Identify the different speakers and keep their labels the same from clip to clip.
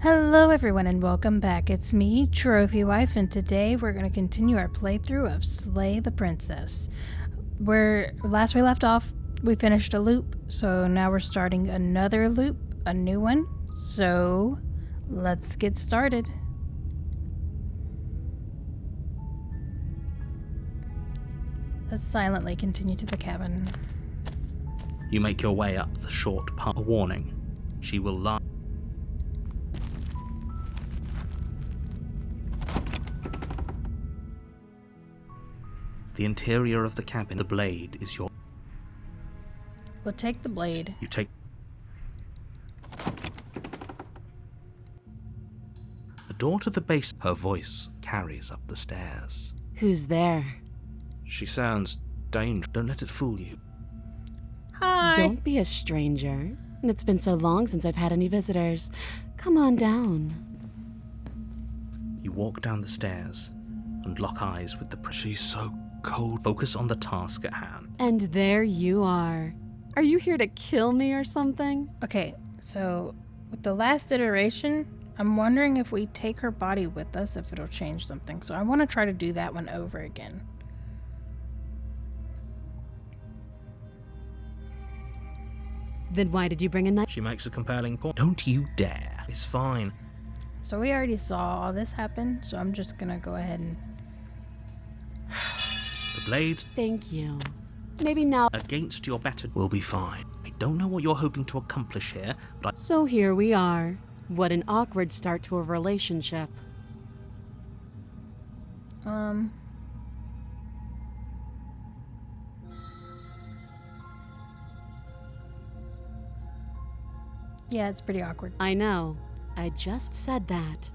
Speaker 1: Hello everyone and welcome back. It's me, TrophyWife, and today we're going to continue our playthrough of Slay the Princess. Last we left off, we finished a loop, so now we're starting another loop, a new one. So, let's get started. Let's silently continue to the cabin.
Speaker 2: You make your way up the short path. A warning. She will lie. The interior of the cabin. The blade is your...
Speaker 1: We'll take the blade.
Speaker 2: You take... The door to the base. Her voice carries up the stairs.
Speaker 3: Who's there?
Speaker 2: She sounds dangerous. Don't let it fool you.
Speaker 1: Hi!
Speaker 3: Don't be a stranger. It's been so long since I've had any visitors. Come on down.
Speaker 2: You walk down the stairs and lock eyes with the... She's so cold. Focus on the task at hand.
Speaker 3: And there you are. Are you here to kill me or something?
Speaker 1: Okay, so with the last iteration, I'm wondering if we take her body with us, if it'll change something. So I want to try to do that one over again.
Speaker 3: Then why did you bring a knife?
Speaker 2: She makes a compelling point. Don't you dare. It's fine.
Speaker 1: So we already saw all this happen, so I'm just gonna go ahead and...
Speaker 2: The blade...
Speaker 3: Thank you. Maybe now...
Speaker 2: Against your better... will be fine. I don't know what you're hoping to accomplish here, but
Speaker 3: So here we are. What an awkward start to a relationship.
Speaker 1: Yeah, it's pretty awkward.
Speaker 3: I know. I just said that.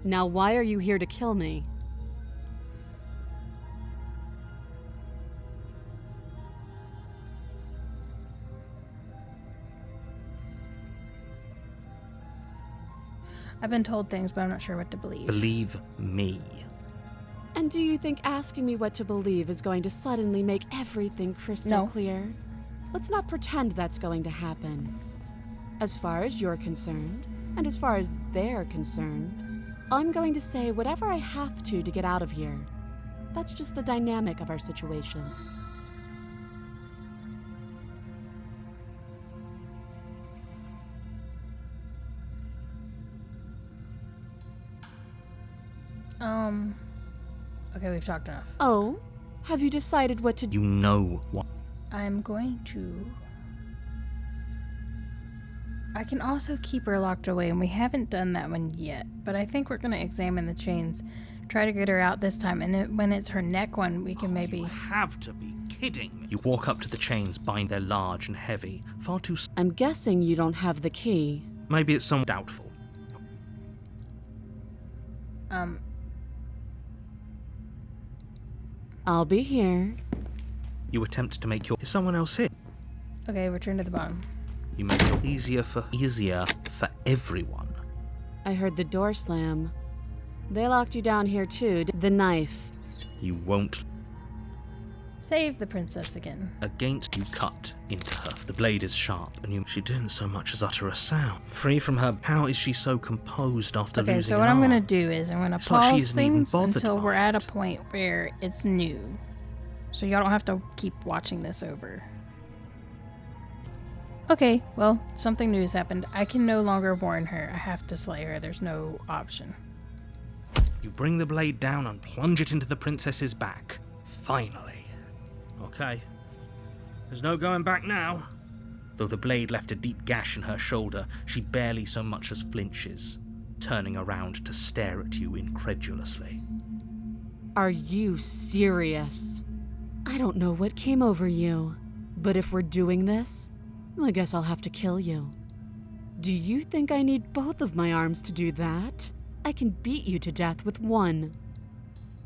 Speaker 3: Now why are you here to kill me?
Speaker 1: I've been told things, but I'm not sure what to believe.
Speaker 2: believe me.
Speaker 3: And do you think asking me what to believe is going to suddenly make everything crystal
Speaker 1: No.
Speaker 3: clear? Let's not pretend that's going to happen. As far as you're concerned, and as far as they're concerned, I'm going to say whatever I have to get out of here. That's just the dynamic of our situation.
Speaker 1: Okay, we've talked enough.
Speaker 3: Oh? Have you decided what to do?
Speaker 2: You know what...
Speaker 1: I'm going to... I can also keep her locked away, and we haven't done that one yet, but I think we're going to examine the chains, try to get her out this time, and when it's her neck one, we can maybe...
Speaker 2: You have to be kidding me. You walk up to the chains, bind. They're large and heavy. Far too...
Speaker 3: I'm guessing you don't have the key.
Speaker 2: Maybe it's some doubtful.
Speaker 3: I'll be here.
Speaker 2: You attempt to make your... Is someone else here?
Speaker 1: Okay, return to the bottom.
Speaker 2: You make it easier for everyone.
Speaker 3: I heard the door slam. They locked you down here too. The knife.
Speaker 2: You won't.
Speaker 1: Save the princess again.
Speaker 2: Against you cut into her. The blade is sharp, and she didn't so much as utter a sound. Free from her, how is she so composed after
Speaker 1: Okay,
Speaker 2: losing
Speaker 1: so
Speaker 2: an
Speaker 1: what I'm
Speaker 2: arm?
Speaker 1: going to do is I'm going to
Speaker 2: It's like she
Speaker 1: pause
Speaker 2: isn't even
Speaker 1: things
Speaker 2: bothered
Speaker 1: until
Speaker 2: by
Speaker 1: we're at a
Speaker 2: it.
Speaker 1: point where it's new. So y'all don't have to keep watching this over. Okay, well, something new has happened. I can no longer warn her. I have to slay her. There's no option.
Speaker 2: You bring the blade down and plunge it into the princess's back. Finally. Okay. There's no going back now. Though the blade left a deep gash in her shoulder, she barely so much as flinches, turning around to stare at you incredulously.
Speaker 3: Are you serious? I don't know what came over you, but if we're doing this, I guess I'll have to kill you. Do you think I need both of my arms to do that? I can beat you to death with one.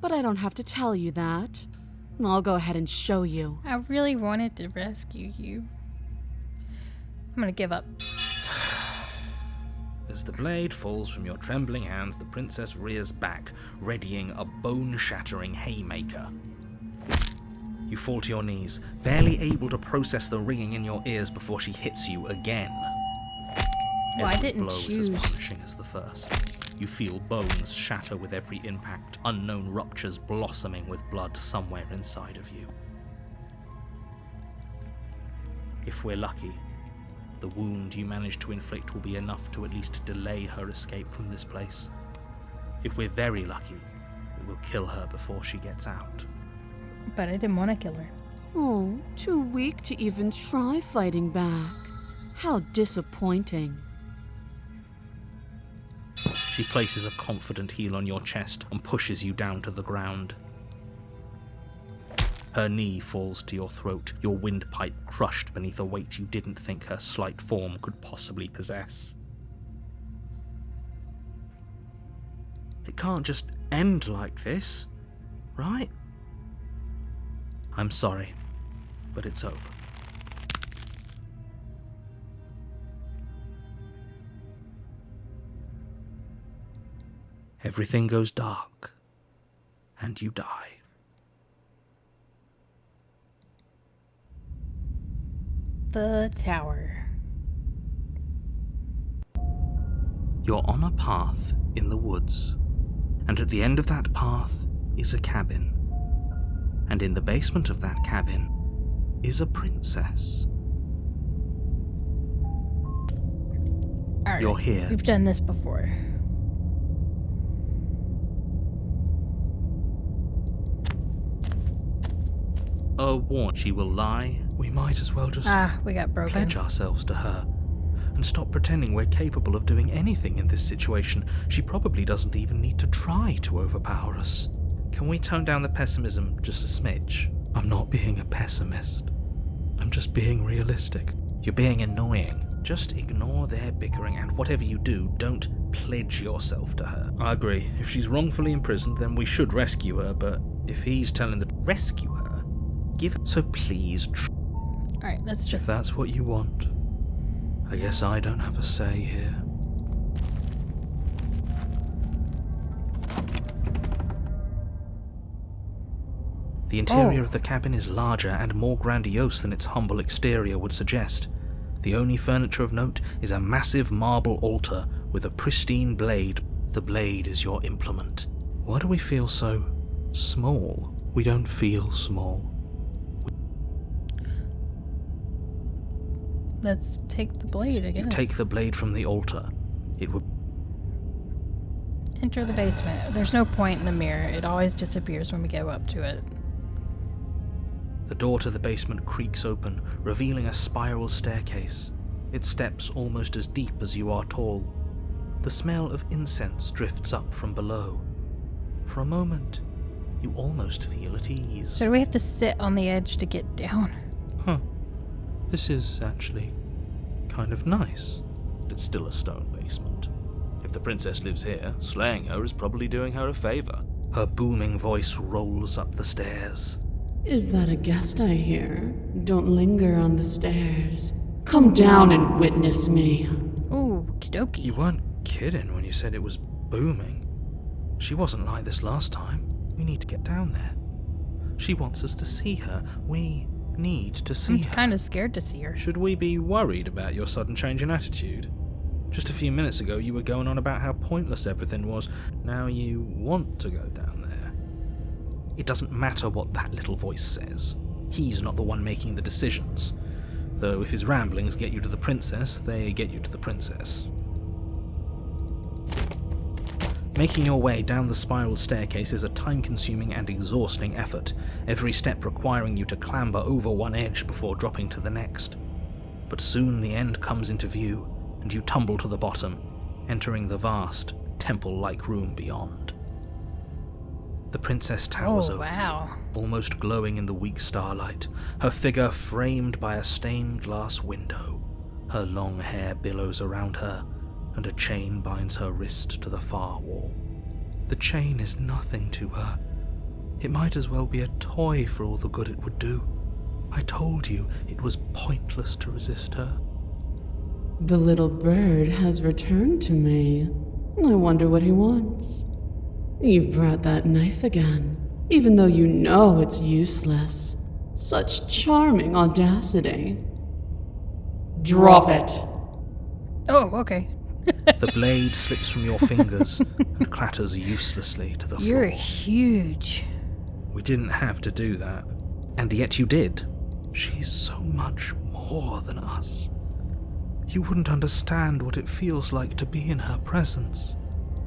Speaker 3: But I don't have to tell you that. I'll go ahead and show you.
Speaker 1: I really wanted to rescue you. I'm gonna give up.
Speaker 2: As the blade falls from your trembling hands, the princess rears back, readying a bone-shattering haymaker. You fall to your knees, barely able to process the ringing in your ears before she hits you again.
Speaker 1: Well, I
Speaker 2: Every
Speaker 1: didn't
Speaker 2: blow is
Speaker 1: choose.
Speaker 2: as punishing as the first. You feel bones shatter with every impact, unknown ruptures blossoming with blood somewhere inside of you. If we're lucky, the wound you manage to inflict will be enough to at least delay her escape from this place. If we're very lucky, it will kill her before she gets out.
Speaker 1: But I didn't want to kill her.
Speaker 3: Oh, too weak to even try fighting back. How disappointing.
Speaker 2: She places a confident heel on your chest and pushes you down to the ground. Her knee falls to your throat, your windpipe crushed beneath a weight you didn't think her slight form could possibly possess. It can't just end like this, right? I'm sorry, but it's over. Everything goes dark, and you die.
Speaker 1: The tower.
Speaker 2: You're on a path in the woods, and at the end of that path is a cabin. And in the basement of that cabin is a princess.
Speaker 1: All right.
Speaker 2: You're here.
Speaker 1: We've done this before.
Speaker 2: A warning. She will lie. We might as well just
Speaker 1: We got broken.
Speaker 2: pledge ourselves to her and stop pretending we're capable of doing anything in this situation. She probably doesn't even need to try to overpower us. Can we tone down the pessimism just a smidge? I'm not being a pessimist. I'm just being realistic. You're being annoying. Just ignore their bickering, and whatever you do, don't pledge yourself to her. I agree. If she's wrongfully imprisoned, then we should rescue her, but if he's telling the rescue her, so please
Speaker 1: Alright, let's
Speaker 2: if
Speaker 1: just...
Speaker 2: that's what you want. I guess I don't have a say here. The interior of the cabin is larger and more grandiose than its humble exterior would suggest. The only furniture of note is a massive marble altar with a pristine blade. The blade is your implement. Why do we feel so small? We don't feel small.
Speaker 1: Let's take the blade, I guess.
Speaker 2: You take the blade from the altar. It would
Speaker 1: Enter the basement. There's no point in the mirror. It always disappears when we go up to it.
Speaker 2: The door to the basement creaks open, revealing a spiral staircase. Its steps almost as deep as you are tall. The smell of incense drifts up from below. For a moment, you almost feel at ease.
Speaker 1: So do we have to sit on the edge to get down?
Speaker 2: Huh. This is actually kind of nice. It's still a stone basement. If the princess lives here, slaying her is probably doing her a favor. Her booming voice rolls up the stairs.
Speaker 3: Is that a guest I hear? Don't linger on the stairs. Come down and witness me.
Speaker 1: Ooh, kidoki.
Speaker 2: You weren't kidding when you said it was booming. She wasn't like this last time. We need to get down there. She wants us to see her. We need to see her.
Speaker 1: I'm kind of scared to see her.
Speaker 2: Should we be worried about your sudden change in attitude? Just a few minutes ago you were going on about how pointless everything was. Now you want to go down there. It doesn't matter what that little voice says. He's not the one making the decisions. Though if his ramblings get you to the princess, they get you to the princess. Making your way down the spiral staircase is a time-consuming and exhausting effort, every step requiring you to clamber over one edge before dropping to the next. But soon the end comes into view, and you tumble to the bottom, entering the vast, temple-like room beyond. The princess towers over
Speaker 1: wow.
Speaker 2: you, almost glowing in the weak starlight, her figure framed by a stained glass window. Her long hair billows around her, and a chain binds her wrist to the far wall. The chain is nothing to her. It might as well be a toy for all the good it would do. I told you it was pointless to resist her.
Speaker 3: The little bird has returned to me. I wonder what he wants. You've brought that knife again, even though you know it's useless. Such charming audacity. Drop it.
Speaker 1: Oh, okay.
Speaker 2: The blade slips from your fingers and clatters uselessly to the floor.
Speaker 1: You're huge.
Speaker 2: We didn't have to do that, and yet you did. She's so much more than us. You wouldn't understand what it feels like to be in her presence.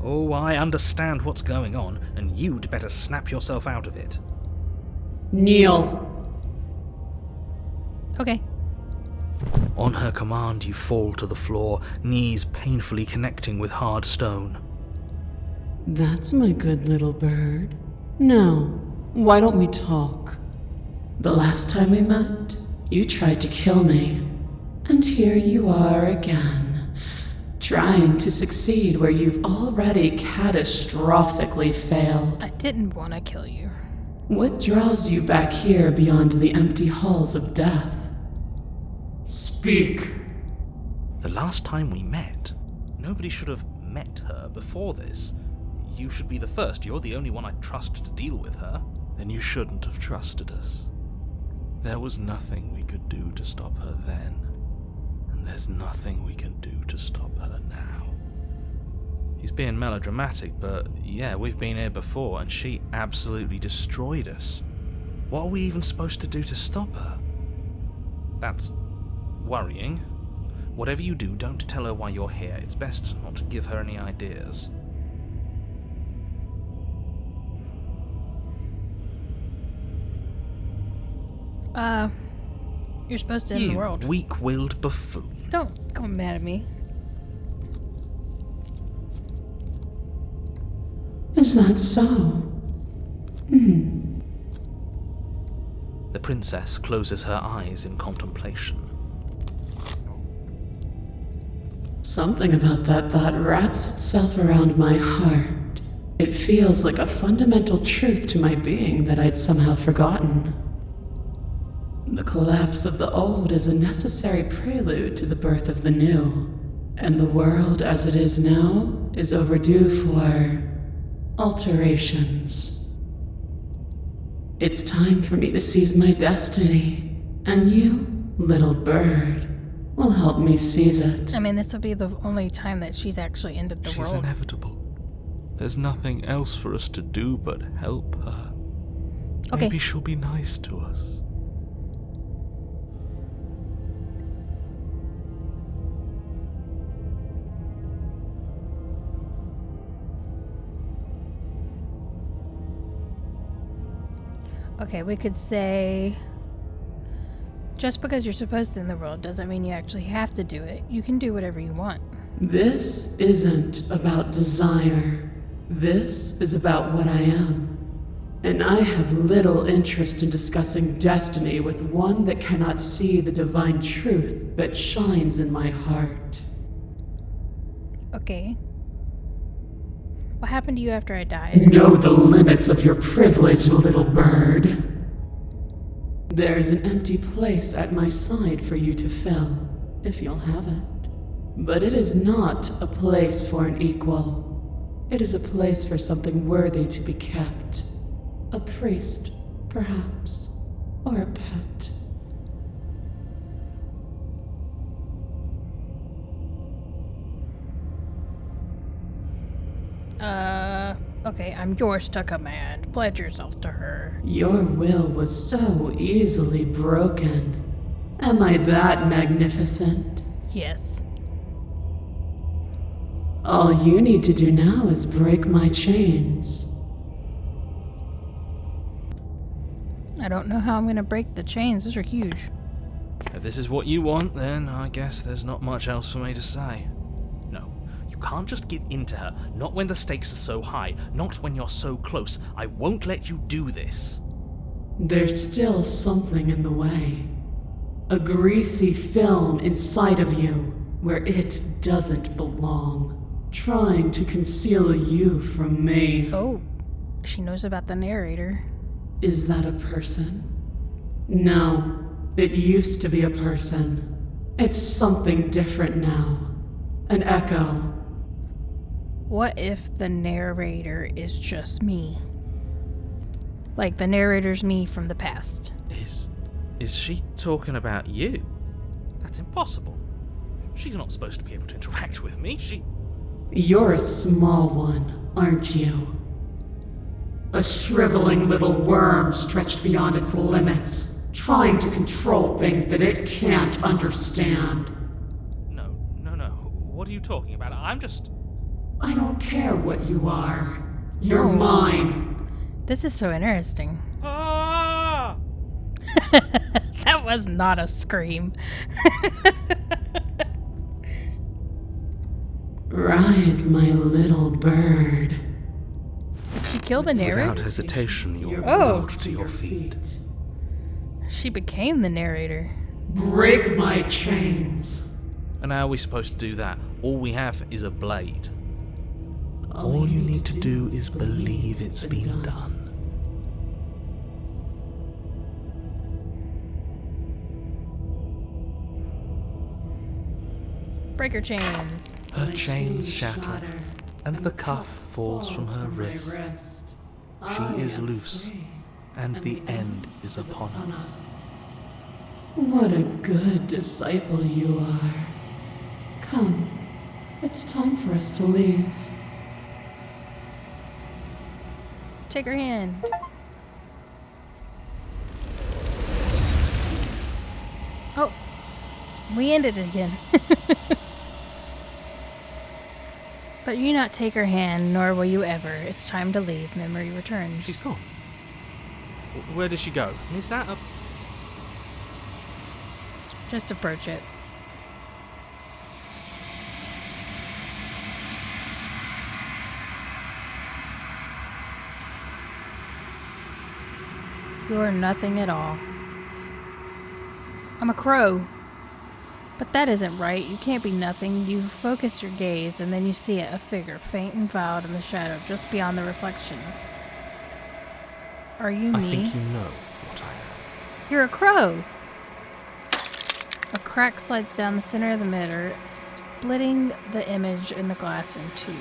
Speaker 2: Oh, I understand what's going on, and you'd better snap yourself out of it.
Speaker 3: Kneel.
Speaker 1: Okay.
Speaker 2: On her command, you fall to the floor, knees painfully connecting with hard stone.
Speaker 3: That's my good little bird. Now, why don't we talk? The last time we met, you tried to kill me. And here you are again, trying to succeed where you've already catastrophically failed.
Speaker 1: I didn't want to kill you.
Speaker 3: What draws you back here beyond the empty halls of death? Speak.
Speaker 2: The last time we met, nobody should have met her before this. You should be the first. You're the only one I'd trust to deal with her.
Speaker 4: Then you shouldn't have trusted us. There was nothing we could do to stop her then. And there's nothing we can do to stop her now.
Speaker 2: He's being melodramatic, but yeah, we've been here before, and she absolutely destroyed us. What are we even supposed to do to stop her? That's worrying. Whatever you do, don't tell her why you're here. It's best not to give her any ideas.
Speaker 1: You're supposed to end the world.
Speaker 2: You weak-willed buffoon.
Speaker 1: Don't come mad at me.
Speaker 3: Is that so?
Speaker 2: The princess closes her eyes in contemplation.
Speaker 3: Something about that thought wraps itself around my heart. It feels like a fundamental truth to my being that I'd somehow forgotten. The collapse of the old is a necessary prelude to the birth of the new, and the world as it is now is overdue for alterations. It's time for me to seize my destiny, and you, little bird, will help me seize it.
Speaker 1: I mean, this will be the only time that she's actually ended the
Speaker 4: She's
Speaker 1: world.
Speaker 4: inevitable. There's nothing else for us to do but help her.
Speaker 1: Okay.
Speaker 4: Maybe she'll be nice to us.
Speaker 1: Okay, we could say, just because you're supposed to end the world doesn't mean you actually have to do it. You can do whatever you want.
Speaker 3: This isn't about desire. This is about what I am. And I have little interest in discussing destiny with one that cannot see the divine truth that shines in my heart.
Speaker 1: Okay. What happened to you after I died?
Speaker 3: Know the limits of your privilege, little bird. There's an empty place at my side for you to fill, if you'll have it. But it is not a place for an equal. It is a place for something worthy to be kept. A priest, perhaps, or a pet.
Speaker 1: Okay, I'm yours to command. Pledge yourself to her.
Speaker 3: Your will was so easily broken. Am I that magnificent?
Speaker 1: Yes.
Speaker 3: All you need to do now is break my chains.
Speaker 1: I don't know how I'm gonna break the chains. Those are huge.
Speaker 2: If this is what you want, then I guess there's not much else for me to say. No, you can't just give in to her, not when the stakes are so high, not when you're so close. I won't let you do this.
Speaker 3: There's still something in the way. A greasy film inside of you where it doesn't belong, trying to conceal you from me.
Speaker 1: Oh, she knows about the narrator.
Speaker 3: Is that a person? No, it used to be a person. It's something different now. An echo.
Speaker 1: What if the narrator is just me? Like the narrator's me from the past.
Speaker 2: Is she talking about you? That's impossible. She's not supposed to be able to interact with me.
Speaker 3: You're a small one, aren't you? A shriveling little worm stretched beyond its limits, trying to control things that it can't understand.
Speaker 2: No. What are you talking about?
Speaker 3: I don't care what you are. You're
Speaker 1: Oh.
Speaker 3: mine.
Speaker 1: This is so interesting.
Speaker 2: Ah!
Speaker 1: That was not a scream.
Speaker 3: Rise, my little bird.
Speaker 1: Did she kill the narrator?
Speaker 2: Without hesitation, you're
Speaker 1: Oh.
Speaker 2: brought to your feet.
Speaker 1: She became the narrator.
Speaker 3: Break my chains.
Speaker 2: And how are we supposed to do that? All we have is a blade. All you need to do is believe it's been done.
Speaker 1: Break her chains.
Speaker 2: Her chains shatter, and the cuff falls from her wrist. She is loose, and the end is upon us.
Speaker 3: What a good disciple you are. Come, it's time for us to leave.
Speaker 1: Take her hand. Oh, we ended it again. But you not take her hand, nor will you ever. It's time to leave. Memory returns.
Speaker 2: She's gone. Where did she go? Is that a...
Speaker 1: Just approach it. You're nothing at all. I'm a crow. But that isn't right. You can't be nothing. You focus your gaze, and then you see it, a figure, faint and veiled in the shadow, just beyond the reflection. Are you me?
Speaker 2: I think you know what I am.
Speaker 1: You're a crow! A crack slides down the center of the mirror, splitting the image in the glass in two.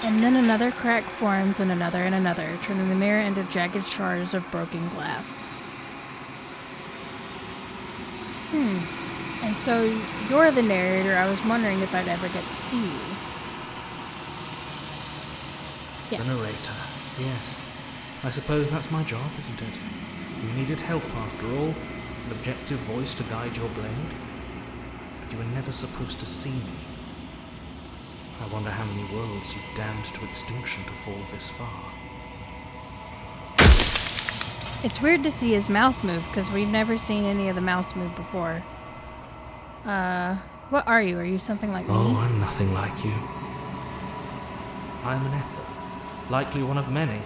Speaker 1: And then another crack forms, and another, turning the mirror into jagged shards of broken glass. And so, you're the narrator. I was wondering if I'd ever get to see you. Yeah.
Speaker 2: The narrator. Yes. I suppose that's my job, isn't it? You needed help after all. An objective voice to guide your blade. But you were never supposed to see me. I wonder how many worlds you've damned to extinction to fall this far.
Speaker 1: It's weird to see his mouth move, because we've never seen any of the mouths move before. What are you? Are you something like me?
Speaker 2: Oh, I'm nothing like you. I'm an echo. Likely one of many.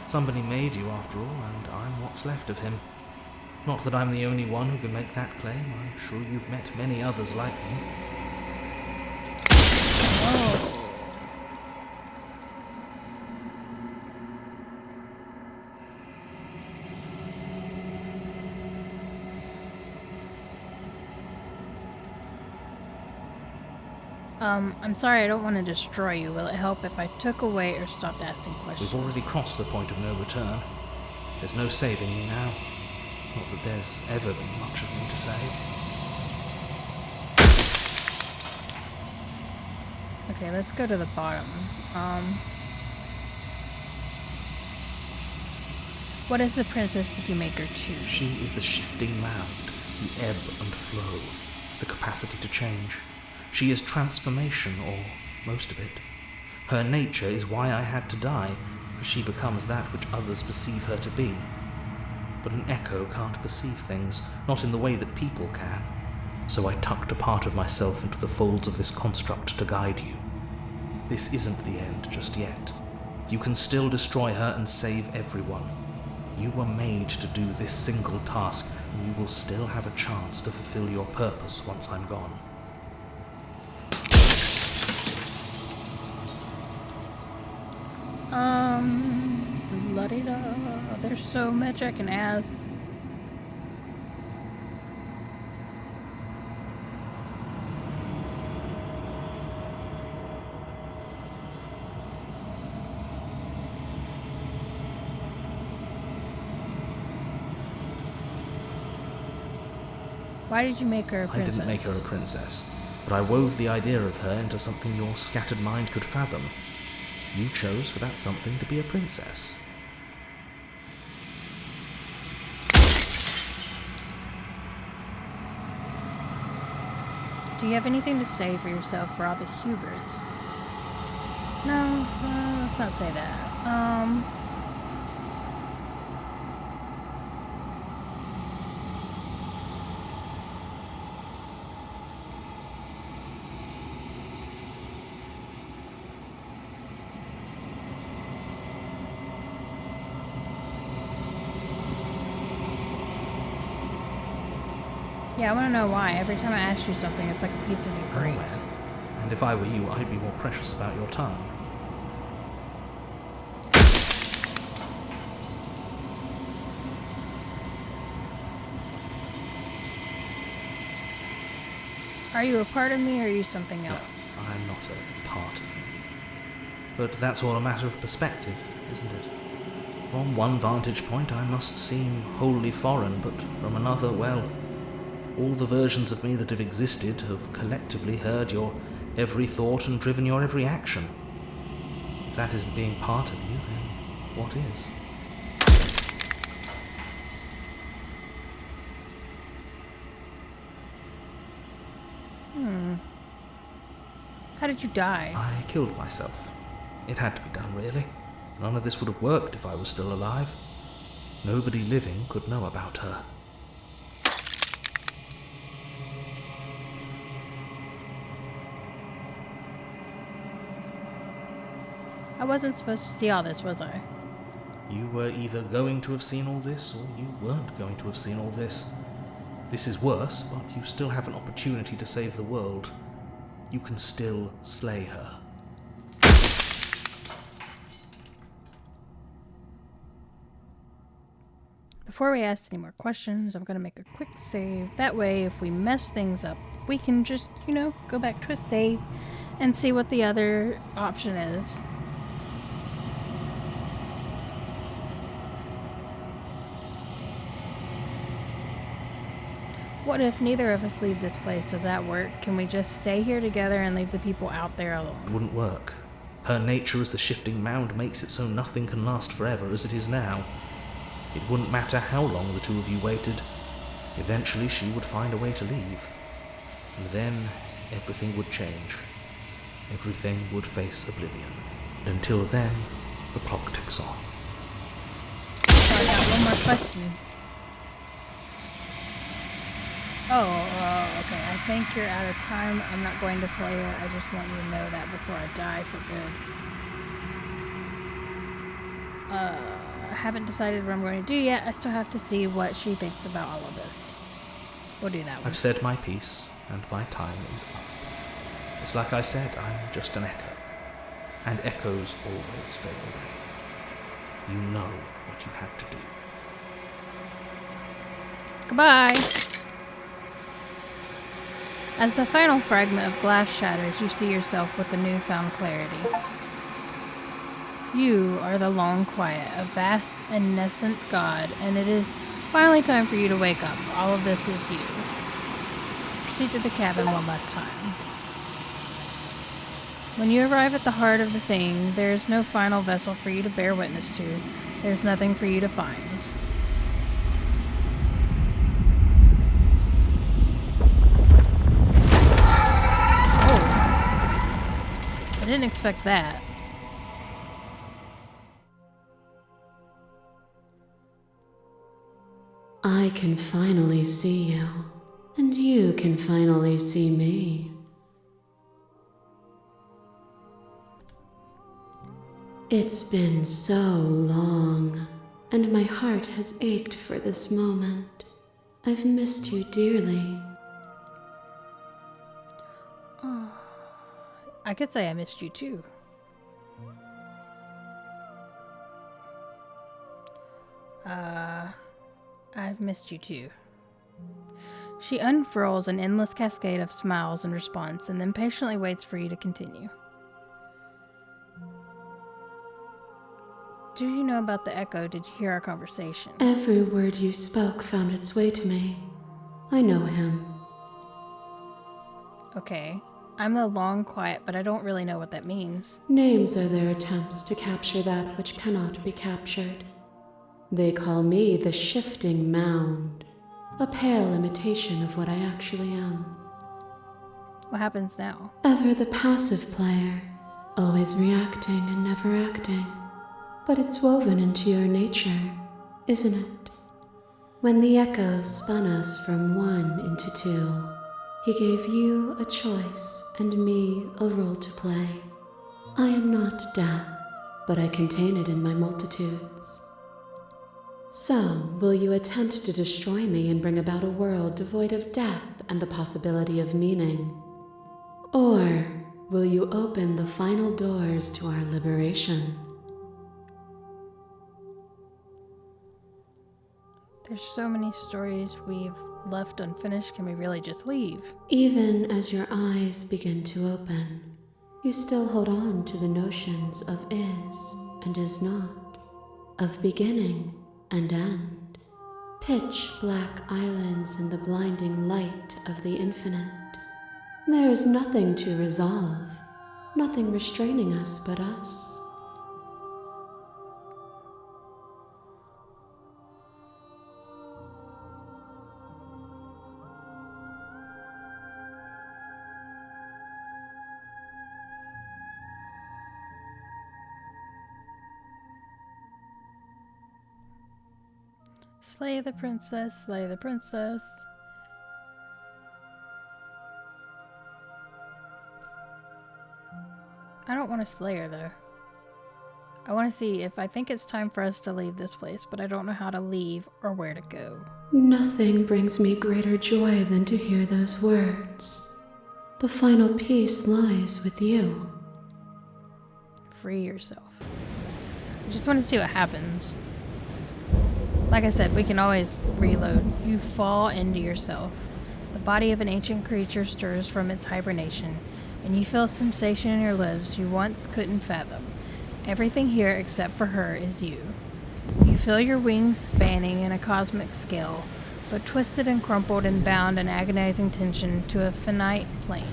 Speaker 2: Somebody made you after all, and I'm what's left of him. Not that I'm the only one who can make that claim. I'm sure you've met many others like me.
Speaker 1: Oh. I'm sorry, I don't want to destroy you. Will it help if I took away or stopped asking questions?
Speaker 2: We've already crossed the point of no return. There's no saving me now. Not that there's ever been much of me to save.
Speaker 1: Okay, let's go to the bottom. What is the princess did you make her to?
Speaker 2: She is the shifting mound, the ebb and flow, the capacity to change. She is transformation, or most of it. Her nature is why I had to die, for she becomes that which others perceive her to be. But an echo can't perceive things, not in the way that people can. So I tucked a part of myself into the folds of this construct to guide you. This isn't the end just yet. You can still destroy her and save everyone. You were made to do this single task, and you will still have a chance to fulfill your purpose once I'm gone.
Speaker 1: La-di-da. There's so much I can ask. Why did you make her a
Speaker 2: I
Speaker 1: princess?
Speaker 2: didn't make her a princess, but I wove the idea of her into something your scattered mind could fathom. You chose for that something to be a princess.
Speaker 1: Do you have anything to say for yourself for all the hubris? No, let's not say that. Yeah, I want to know why. Every time I ask you something, it's like a piece of you
Speaker 2: I'm aware.
Speaker 1: breaks.
Speaker 2: And if I were you, I'd be more precious about your time.
Speaker 1: Are you a part of me or are you something else?
Speaker 2: No, I'm not a part of you. But that's all a matter of perspective, isn't it? From one vantage point I must seem wholly foreign, but from another, well, all the versions of me that have existed have collectively heard your every thought and driven your every action. If that isn't being part of you, then what is?
Speaker 1: How did you die?
Speaker 2: I killed myself. It had to be done, really. None of this would have worked if I was still alive. Nobody living could know about her.
Speaker 1: I wasn't supposed to see all this, was I?
Speaker 2: You were either going to have seen all this, or you weren't going to have seen all this. This is worse, but you still have an opportunity to save the world. You can still slay her.
Speaker 1: Before we ask any more questions, I'm going to make a quick save. That way, if we mess things up, we can just, go back to a save and see what the other option is. What if neither of us leave this place? Does that work? Can we just stay here together and leave the people out there
Speaker 2: It
Speaker 1: alone?
Speaker 2: wouldn't work. Her nature as the shifting mound makes it so nothing can last forever as it is now. It wouldn't matter how long the two of you waited. Eventually she would find a way to leave. And then everything would change. Everything would face oblivion. And until then, the clock ticks on.
Speaker 1: So I got one more question. Oh, okay. I think you're out of time. I'm not going to slay her. I just want you to know that before I die for good. I haven't decided what I'm going to do yet. I still have to see what she thinks about all of this. We'll do that one.
Speaker 2: I've said my piece, and my time is up. It's like I said, I'm just an echo. And echoes always fade away. You know what you have to do.
Speaker 1: Goodbye! As the final fragment of glass shatters, you see yourself with the newfound clarity. You are the long quiet, a vast and nascent god, and it is finally time for you to wake up. All of this is you. Proceed to the cabin one last time. When you arrive at the heart of the thing, there is no final vessel for you to bear witness to. There's nothing for you to find. I didn't expect that.
Speaker 3: I can finally see you, and you can finally see me. It's been so long, and my heart has ached for this moment. I've missed you dearly.
Speaker 1: I could say I missed you too. I've missed you too. She unfurls an endless cascade of smiles in response and then patiently waits for you to continue. Do you know about the echo? Did you hear our conversation?
Speaker 3: Every word you spoke found its way to me.
Speaker 5: I know him.
Speaker 1: Okay. I'm the long quiet, but I don't really know what that means.
Speaker 5: Names are their attempts to capture that which cannot be captured. They call me the shifting mound, a pale imitation of what I actually am.
Speaker 1: What happens now?
Speaker 5: Ever the passive player, always reacting and never acting. But it's woven into your nature, isn't it? When the echo spun us from one into two, he gave you a choice and me a role to play. I am not death, but I contain it in my multitudes. So, will you attempt to destroy me and bring about a world devoid of death and the possibility of meaning? Or will you open the final doors to our liberation?
Speaker 1: There's so many stories we've left unfinished. Can we really just leave?
Speaker 5: Even as your eyes begin to open, you still hold on to the notions of is and is not, of beginning and end, pitch black islands in the blinding light of the infinite. There is nothing to resolve, nothing restraining us but us.
Speaker 1: Slay the princess, slay the princess. I don't want to slay her though. I want to see if I think it's time for us to leave this place, but I don't know how to leave or where to go.
Speaker 5: Nothing brings me greater joy than to hear those words. The final piece lies with you.
Speaker 1: Free yourself. I just want to see what happens. Like I said, we can always reload. You fall into yourself. The body of an ancient creature stirs from its hibernation, and you feel a sensation in your lives you once couldn't fathom. Everything here except for her is you. You feel your wings spanning in a cosmic scale, but twisted and crumpled and bound in agonizing tension to a finite plane.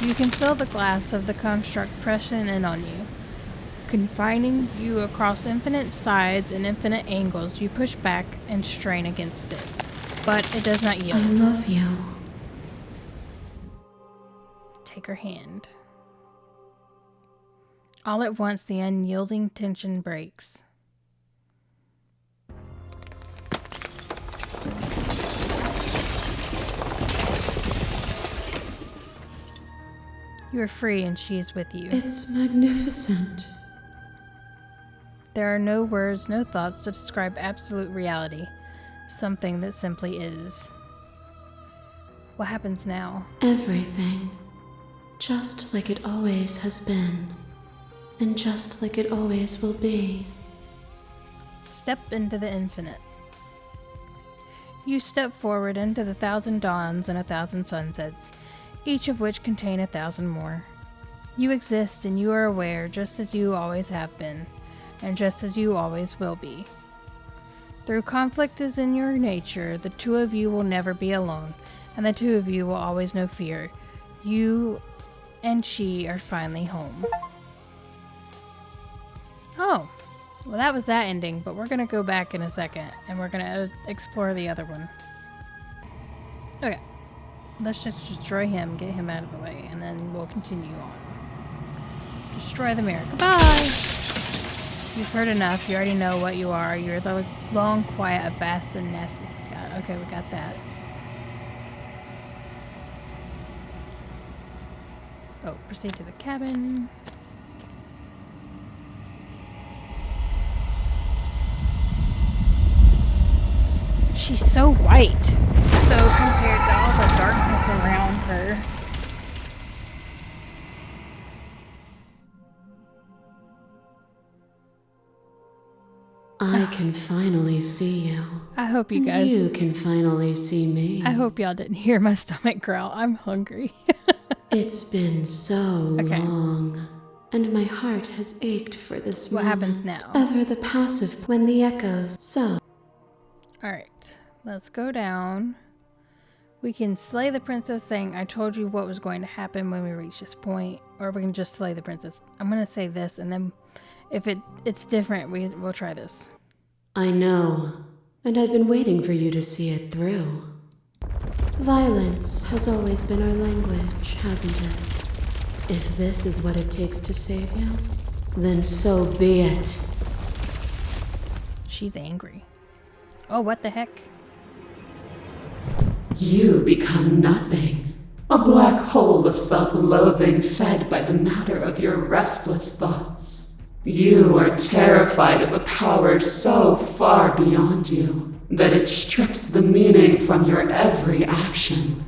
Speaker 1: You can feel the glass of the construct pressing in on you, confining you across infinite sides and infinite angles. You push back and strain against it, but it does not
Speaker 5: I
Speaker 1: yield.
Speaker 5: love you.
Speaker 1: Take her hand. All at once, the unyielding tension breaks. You are free and she is with you.
Speaker 5: It's magnificent.
Speaker 1: There are no words, no thoughts to describe absolute reality. Something that simply is. What happens now?
Speaker 5: Everything. Just like it always has been. And just like it always will be.
Speaker 1: Step into the infinite. You step forward into the 1,000 dawns and 1,000 sunsets, each of which contain 1,000 more. You exist and you are aware just as you always have been, and just as you always will be. Through conflict is in your nature, the two of you will never be alone, and the two of you will always know fear. You and she are finally home. Oh, well that was that ending, but we're gonna go back in a second, and we're gonna explore the other one. Okay, let's just destroy him, get him out of the way, and then we'll continue on. Destroy the mirror. Goodbye! You've heard enough. You already know what you are. You're the long, quiet, vast, and nestled god. Okay, we got that. Oh, proceed to the cabin. She's so white, though, compared to all the darkness around her.
Speaker 5: I can finally see you.
Speaker 1: I hope you
Speaker 5: And
Speaker 1: guys...
Speaker 5: you can finally see me.
Speaker 1: I hope y'all didn't hear my stomach growl. I'm hungry.
Speaker 5: It's been so
Speaker 1: Okay.
Speaker 5: long, and my heart has ached for this
Speaker 1: What
Speaker 5: moment.
Speaker 1: happens now?
Speaker 5: Ever the passive when the echoes so.
Speaker 1: Alright, let's go down. We can slay the princess saying, I told you what was going to happen when we reach this point. Or we can just slay the princess. I'm going to say this, and then if it's different, we'll try this.
Speaker 5: I know, and I've been waiting for you to see it through. Violence has always been our language, hasn't it? If this is what it takes to save you, then so be it.
Speaker 1: She's angry. Oh, what the heck?
Speaker 5: You become nothing. A black hole of self-loathing fed by the matter of your restless thoughts. You are terrified of a power so far beyond you that it strips the meaning from your every action.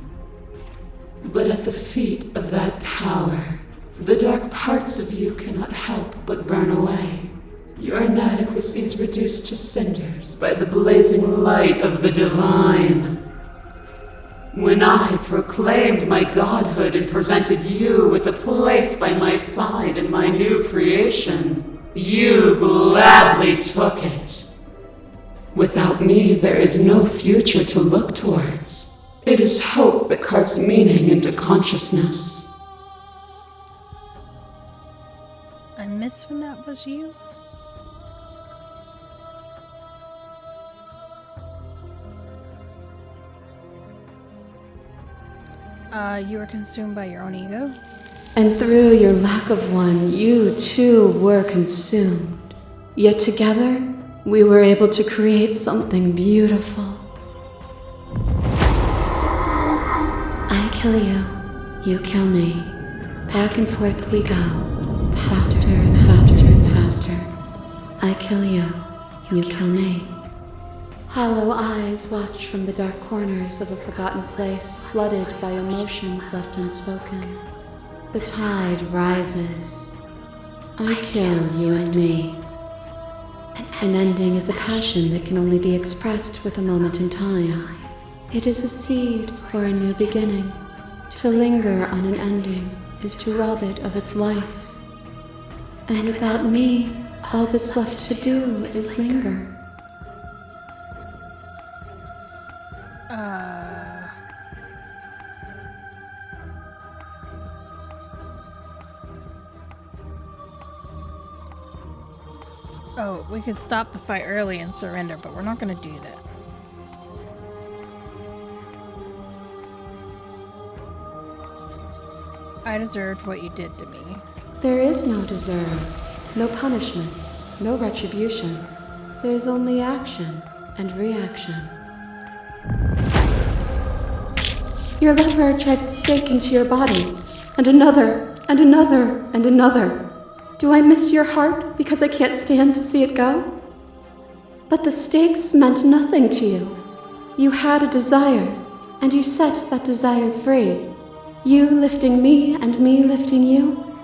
Speaker 5: But at the feet of that power, the dark parts of you cannot help but burn away. Your inadequacies reduced to cinders by the blazing light of the divine. When I proclaimed my godhood and presented you with a place by my side in my new creation, you gladly took it. Without me, there is no future to look towards. It is hope that carves meaning into consciousness.
Speaker 1: I missed when that was you? You were consumed by your own ego?
Speaker 5: And through your lack of one, you too were consumed. Yet together, we were able to create something beautiful. I kill you, you kill me. Back and forth we go, faster and faster and faster. I kill you, you kill me. Hollow eyes watch from the dark corners of a forgotten place flooded by emotions left unspoken. The tide rises. I kill you and me. An ending is a passion that can only be expressed with a moment in time. It is a seed for a new beginning. To linger on an ending is to rob it of its life. And without me, all that's left to do is linger.
Speaker 1: Oh, we could stop the fight early and surrender, but we're not going to do that. I deserved what you did to me.
Speaker 5: There is no deserve, no punishment, no retribution. There's only action and reaction. Your lover drives a stake into your body, and another, and another, and another. Do I miss your heart because I can't stand to see it go? But the stakes meant nothing to you. You had a desire, and you set that desire free. You lifting me and me lifting you.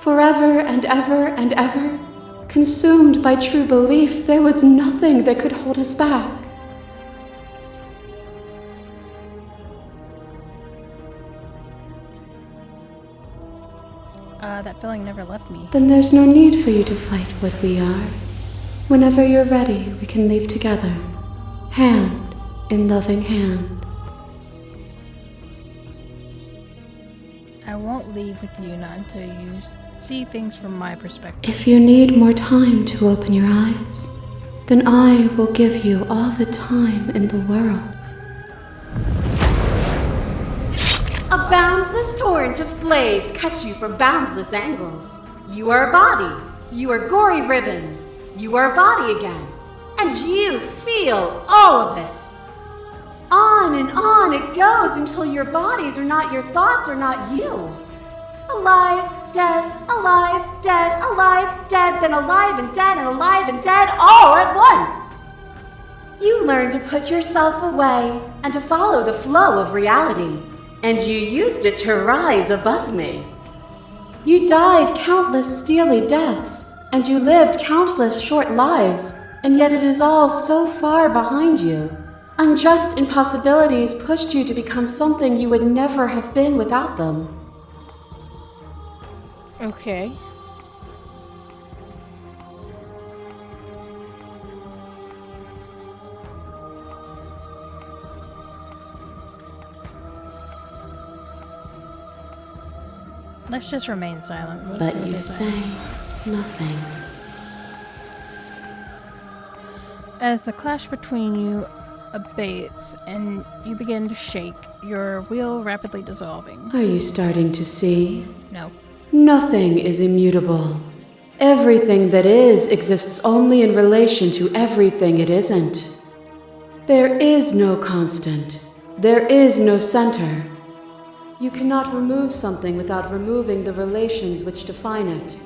Speaker 5: Forever and ever and ever. Consumed by true belief, there was nothing that could hold us back.
Speaker 1: That feeling never left me.
Speaker 5: Then there's no need for you to fight what we are. Whenever you're ready, we can leave together. Hand in loving hand.
Speaker 1: I won't leave with you, not until you see things from my perspective.
Speaker 5: If you need more time to open your eyes, then I will give you all the time in the world.
Speaker 3: A boundless torrent of blades cut you from boundless angles. You are a body. You are gory ribbons. You are a body again. And you feel all of it. On and on it goes until your bodies are not your thoughts or not you. Alive, dead, alive, dead, alive, dead, then alive and dead, all at once. You learn to put yourself away and to follow the flow of reality. And you used it to rise above me. You died countless steely deaths, and you lived countless short lives, and yet it is all so far behind you. Unjust impossibilities pushed you to become something you would never have been without them.
Speaker 1: Okay. Let's just remain silent. Let's
Speaker 5: But
Speaker 1: see what
Speaker 5: you
Speaker 1: they
Speaker 5: say nothing.
Speaker 1: As the clash between you abates and you begin to shake, your wheel rapidly dissolving.
Speaker 5: Are you starting to see?
Speaker 1: No.
Speaker 5: Nothing is immutable. Everything that is exists only in relation to everything it isn't. There is no constant. There is no center. You cannot remove something without removing the relations which define it.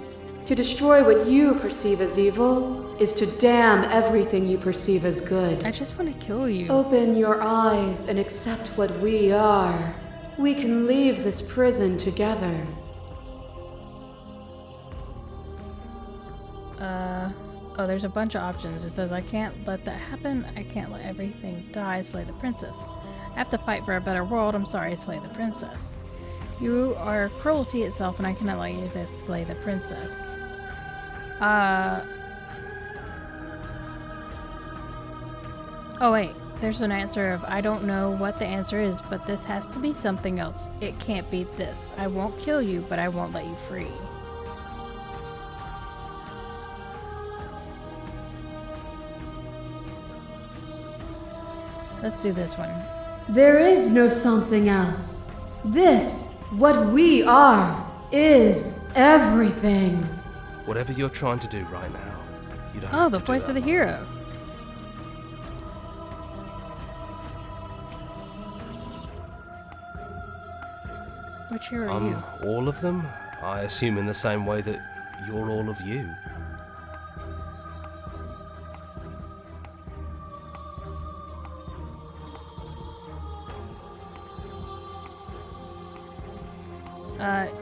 Speaker 5: To destroy what you perceive as evil is to damn everything you perceive as good.
Speaker 1: I just want to kill you.
Speaker 5: Open your eyes and accept what we are. We can leave this prison together.
Speaker 1: Oh, there's a bunch of options. It says, I can't let that happen. I can't let everything die. Slay the princess. I have to fight for a better world. I'm sorry, slay the princess. You are cruelty itself, and I cannot let you to slay the princess. Oh, wait. There's an answer of, I don't know what the answer is, but this has to be something else. It can't be this. I won't kill you, but I won't let you free. Let's do this one.
Speaker 5: There is no something else. This, what we are, is everything.
Speaker 4: Whatever you're trying to do right now, you don't
Speaker 1: Oh,
Speaker 4: have
Speaker 1: the
Speaker 4: to do
Speaker 1: voice
Speaker 4: it
Speaker 1: of the
Speaker 4: alone.
Speaker 1: hero. Which hero are you?
Speaker 4: All of them? I assume in the same way that you're all of you.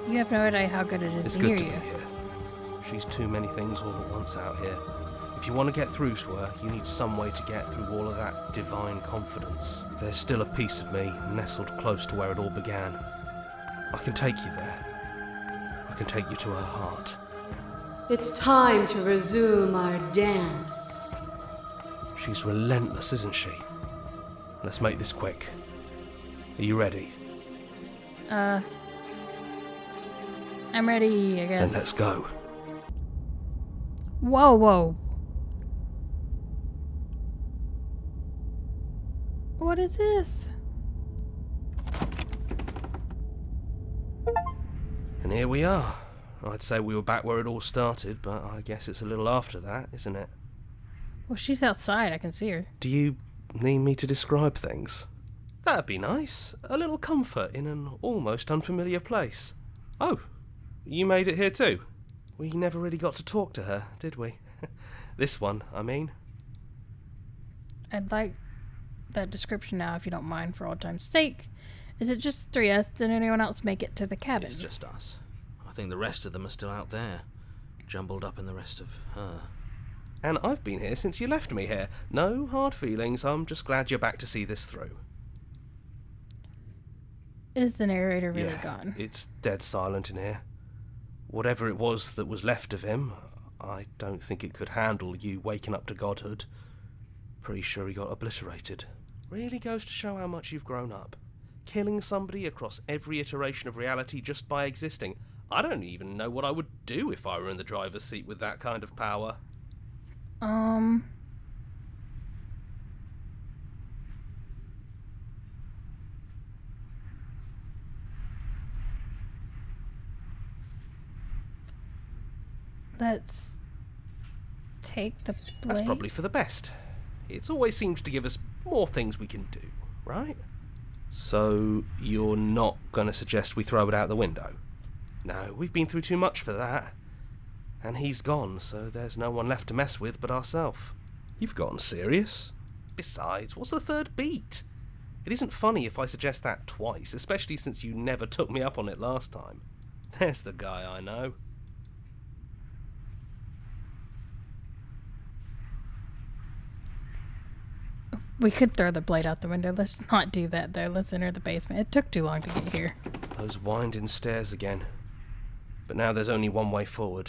Speaker 1: You have no idea how good it is
Speaker 4: It's
Speaker 1: to
Speaker 4: good
Speaker 1: hear
Speaker 4: to
Speaker 1: you.
Speaker 4: be here. She's too many things all at once out here. If you want to get through to her, you need some way to get through all of that divine confidence. There's still a piece of me nestled close to where it all began. I can take you there. I can take you to her heart.
Speaker 5: It's time to resume our dance.
Speaker 4: She's relentless, isn't she? Let's make this quick. Are you ready?
Speaker 1: I'm ready, I guess.
Speaker 4: Then let's go.
Speaker 1: Whoa, whoa. What is this?
Speaker 4: And here we are. I'd say we were back where it all started, but I guess it's a little after that, isn't it?
Speaker 1: Well, she's outside. I can see her.
Speaker 4: Do you need me to describe things? That'd be nice. A little comfort in an almost unfamiliar place. Oh, you made it here too? We never really got to talk to her, did we? This one, I mean.
Speaker 1: I'd like that description now, if you don't mind, for old time's sake. Is it just 3S? Did anyone else make it to the cabin?
Speaker 2: It's just us. I think the rest of them are still out there, jumbled up in the rest of her.
Speaker 4: And I've been here since you left me here. No hard feelings, I'm just glad you're back to see this through.
Speaker 1: Is the narrator really
Speaker 4: Yeah,
Speaker 1: gone?
Speaker 4: it's dead silent in here. Whatever it was that was left of him, I don't think it could handle you waking up to godhood. Pretty sure he got obliterated. Really goes to show how much you've grown up. Killing somebody across every iteration of reality just by existing. I don't even know what I would do if I were in the driver's seat with that kind of power.
Speaker 1: Let's take the blade.
Speaker 4: That's probably for the best. It's always seems to give us more things we can do, right? So, you're not going to suggest we throw it out the window? No, we've been through too much for that. And he's gone, so there's no one left to mess with but ourselves. You've gotten serious. Besides, what's the third beat? It isn't funny if I suggest that twice, especially since you never took me up on it last time. There's the guy I know.
Speaker 1: We could throw the blade out the window. Let's not do that, though. Let's enter the basement. It took too long to get here.
Speaker 4: Those winding stairs again. But now there's only one way forward.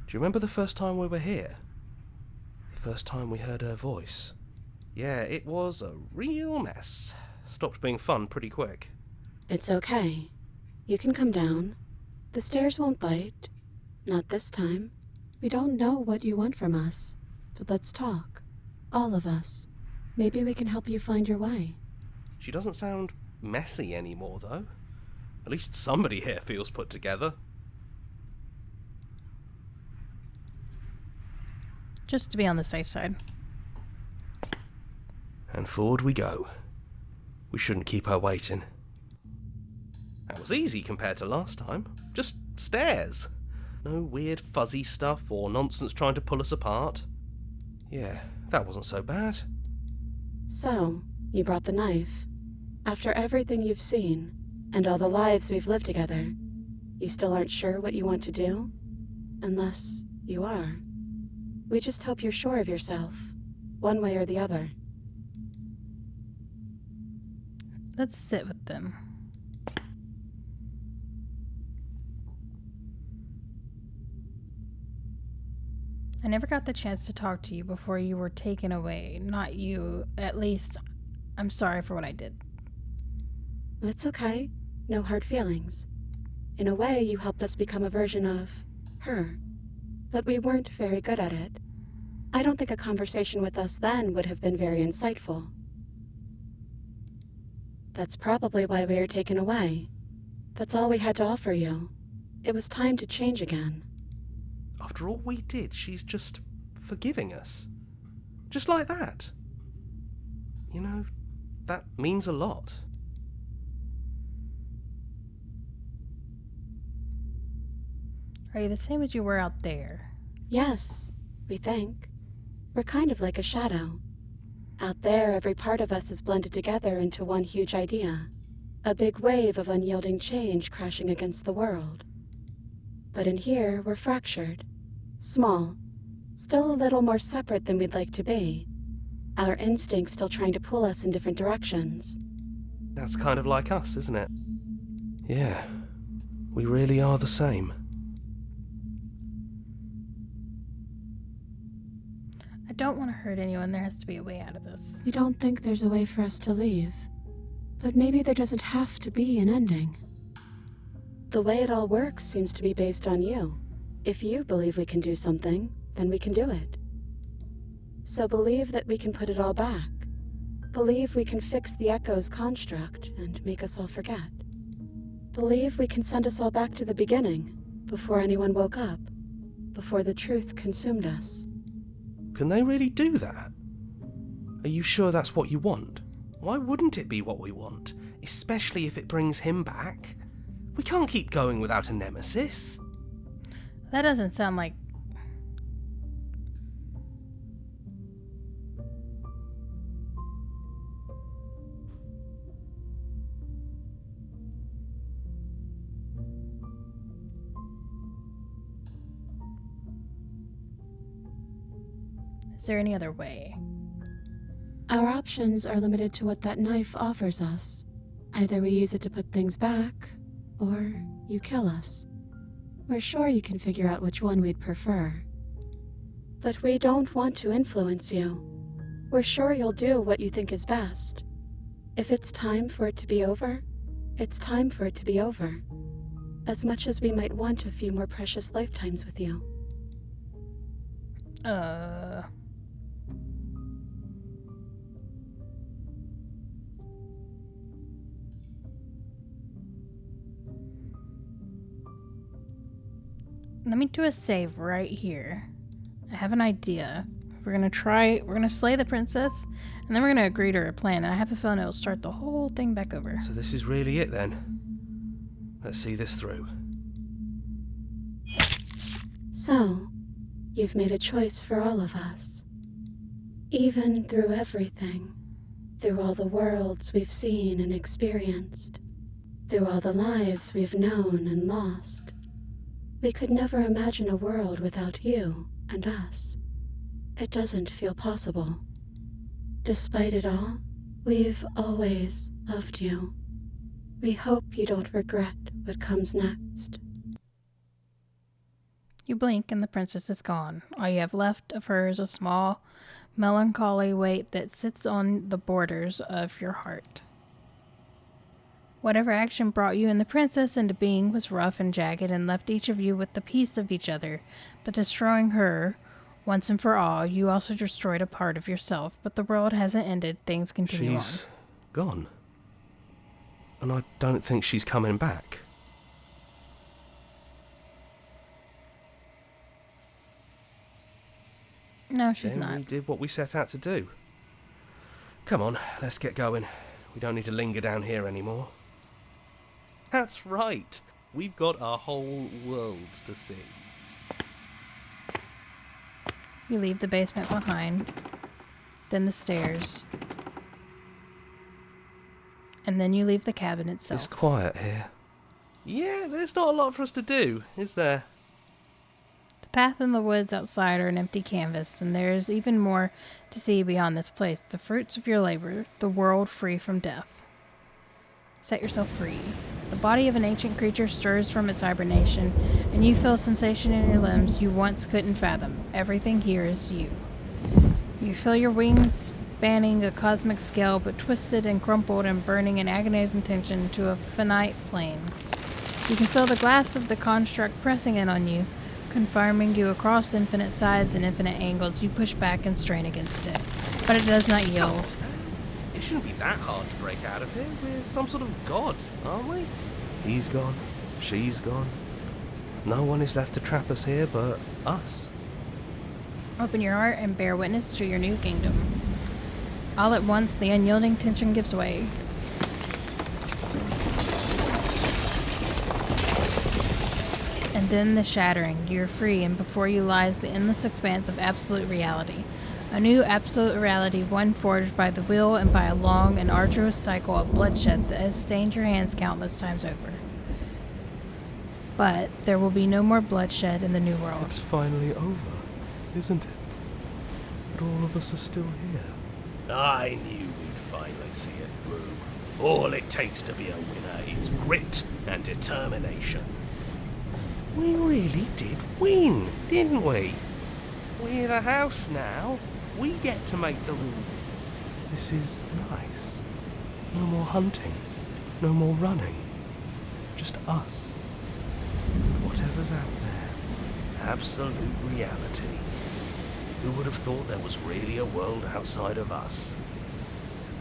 Speaker 4: Do you remember the first time we were here? The first time we heard her voice? Yeah, it was a real mess. Stopped being fun pretty quick.
Speaker 5: It's okay. You can come down. The stairs won't bite. Not this time. We don't know what you want from us. But let's talk. All of us. Maybe we can help you find your way.
Speaker 4: She doesn't sound messy anymore, though. At least somebody here feels put together.
Speaker 1: Just to be on the safe side.
Speaker 4: And forward we go. We shouldn't keep her waiting. That was easy compared to last time. Just stairs. No weird fuzzy stuff or nonsense trying to pull us apart. Yeah, that wasn't so bad.
Speaker 5: So, you brought the knife. After everything you've seen, and all the lives we've lived together, you still aren't sure what you want to do? Unless you are. We just hope you're sure of yourself, one way or the other.
Speaker 1: Let's sit with them. I never got the chance to talk to you before you were taken away. Not you. At least, I'm sorry for what I did.
Speaker 5: It's okay. No hard feelings. In a way, you helped us become a version of her. But we weren't very good at it. I don't think a conversation with us then would have been very insightful. That's probably why we were taken away. That's all we had to offer you. It was time to change again.
Speaker 4: After all we did, she's just forgiving us. Just like that. You know, that means a lot.
Speaker 1: Are you the same as you were out there?
Speaker 5: Yes, we think. We're kind of like a shadow. Out there, every part of us is blended together into one huge idea. A big wave of unyielding change crashing against the world. But in here, we're fractured. Small. Still a little more separate than we'd like to be. Our instincts still trying to pull us in different directions.
Speaker 4: That's kind of like us, isn't it? Yeah, we really are the same.
Speaker 1: I don't want to hurt anyone. There has to be a way out of this.
Speaker 5: We don't think there's a way for us to leave. But maybe there doesn't have to be an ending. The way it all works seems to be based on you. If you believe we can do something, then we can do it. So believe that we can put it all back. Believe we can fix the Echo's construct and make us all forget. Believe we can send us all back to the beginning, before anyone woke up, before the truth consumed us.
Speaker 4: Can they really do that? Are you sure that's what you want? Why wouldn't it be what we want? Especially if it brings him back? We can't keep going without a nemesis.
Speaker 1: That doesn't sound like... Is there any other way?
Speaker 5: Our options are limited to what that knife offers us. Either we use it to put things back, or you kill us. We're sure you can figure out which one we'd prefer. But we don't want to influence you. We're sure you'll do what you think is best. If it's time for it to be over, it's time for it to be over. As much as we might want a few more precious lifetimes with you.
Speaker 1: Let me do a save right here. I have an idea. We're gonna slay the princess, and then we're gonna agree to her plan, and I have a feeling it'll start the whole thing back over.
Speaker 4: So this is really it then? Let's see this through.
Speaker 5: So, you've made a choice for all of us. Even through everything. Through all the worlds we've seen and experienced. Through all the lives we've known and lost. We could never imagine a world without you and us. It doesn't feel possible. Despite it all, we've always loved you. We hope you don't regret what comes next.
Speaker 1: You blink and the princess is gone. All you have left of her is a small, melancholy weight that sits on the borders of your heart. Whatever action brought you and the princess into being was rough and jagged and left each of you with the piece of each other. But destroying her, once and for all, you also destroyed a part of yourself. But the world hasn't ended. Things continue on.
Speaker 4: She's gone. And I don't think she's coming back.
Speaker 1: No, she's
Speaker 4: Then
Speaker 1: not.
Speaker 4: we did what we set out to do. Come on, let's get going. We don't need to linger down here anymore. That's right. We've got our whole world to see.
Speaker 1: You leave the basement behind, then the stairs, and then you leave the cabin itself.
Speaker 4: It's quiet here. Yeah, there's not a lot for us to do, is there?
Speaker 1: The path in the woods outside are an empty canvas, and there's even more to see beyond this place. The fruits of your labor, the world free from death. Set yourself free. The body of an ancient creature stirs from its hibernation, and you feel a sensation in your limbs you once couldn't fathom. Everything here is you. You feel your wings spanning a cosmic scale, but twisted and crumpled and burning in agonizing tension to a finite plane. You can feel the glass of the construct pressing in on you, confining you across infinite sides and infinite angles. You push back and strain against it, but it does not yield.
Speaker 4: It shouldn't be that hard to break out of here. We're some sort of god, aren't we? He's gone. She's gone. No one is left to trap us here but us.
Speaker 1: Open your heart and bear witness to your new kingdom. All at once, the unyielding tension gives way. And then the shattering. You're free, and before you lies the endless expanse of absolute reality. A new absolute reality, one forged by the will and by a long and arduous cycle of bloodshed that has stained your hands countless times over. But there will be no more bloodshed in the new world.
Speaker 4: It's finally over, isn't it? But all of us are still here.
Speaker 6: I knew we'd finally see it through. All it takes to be a winner is grit and determination.
Speaker 4: We really did win, didn't we? We're the house now. We get to make the rules. This is nice. No more hunting. No more running. Just us. And whatever's out there.
Speaker 6: Absolute reality. Who would have thought there was really a world outside of us?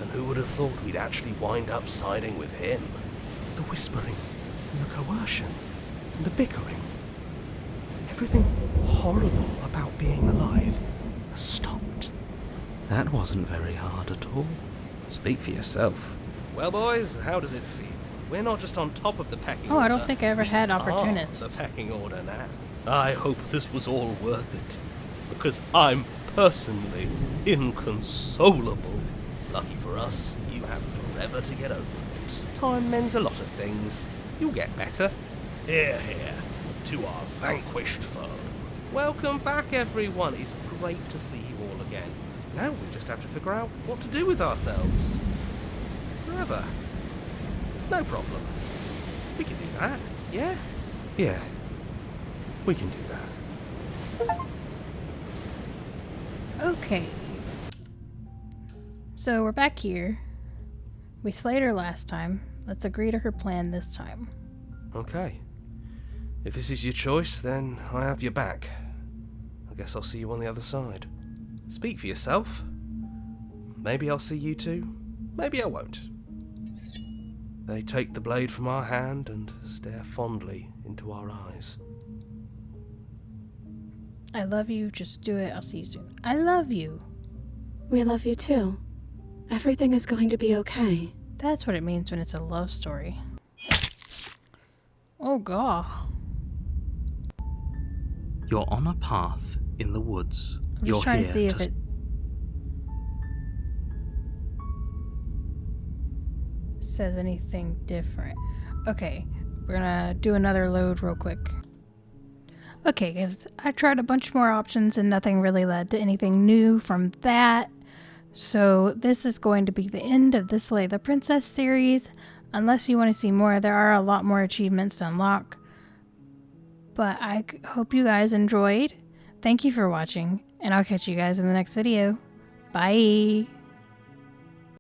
Speaker 6: And who would have thought we'd actually wind up siding with him?
Speaker 4: The whispering, and the coercion, and the bickering. Everything horrible about being alive has stopped.
Speaker 2: That wasn't very hard at all. Speak for yourself.
Speaker 4: Well, boys, how does it feel? We're not just on top of the pecking
Speaker 1: Oh,
Speaker 4: order.
Speaker 1: I don't think I ever had
Speaker 4: We are
Speaker 1: opportunists.
Speaker 4: the pecking order now.
Speaker 6: I hope this was all worth it, because I'm personally inconsolable.
Speaker 4: Lucky for us, you have forever to get over it. Time mends a lot of things. You'll get better.
Speaker 6: Hear, hear, to our vanquished foe.
Speaker 4: Welcome back, everyone. It's great to see you all again. Now we just have to figure out what to do with ourselves. Forever. No problem. We can do that, yeah? Yeah. We can do that.
Speaker 1: Okay. So we're back here. We slayed her last time. Let's agree to her plan this time.
Speaker 4: Okay. If this is your choice, then I have your back. I guess I'll see you on the other side. Speak for yourself. Maybe I'll see you too. Maybe I won't. They take the blade from our hand and stare fondly into our eyes.
Speaker 1: I love you. Just do it. I'll see you soon. I love you.
Speaker 5: We love you too. Everything is going to be okay.
Speaker 1: That's what it means when it's a love story. Oh, God.
Speaker 2: You're on a path in the woods.
Speaker 1: I'm
Speaker 2: You're
Speaker 1: just trying
Speaker 2: here
Speaker 1: to see if
Speaker 2: to
Speaker 1: it says anything different. Okay, we're gonna do another load real quick. Okay, guys, I tried a bunch more options and nothing really led to anything new from that. So this is going to be the end of the Slay the Princess series. Unless you want to see more, there are a lot more achievements to unlock. But I hope you guys enjoyed. Thank you for watching, and I'll catch you guys in the next video. Bye!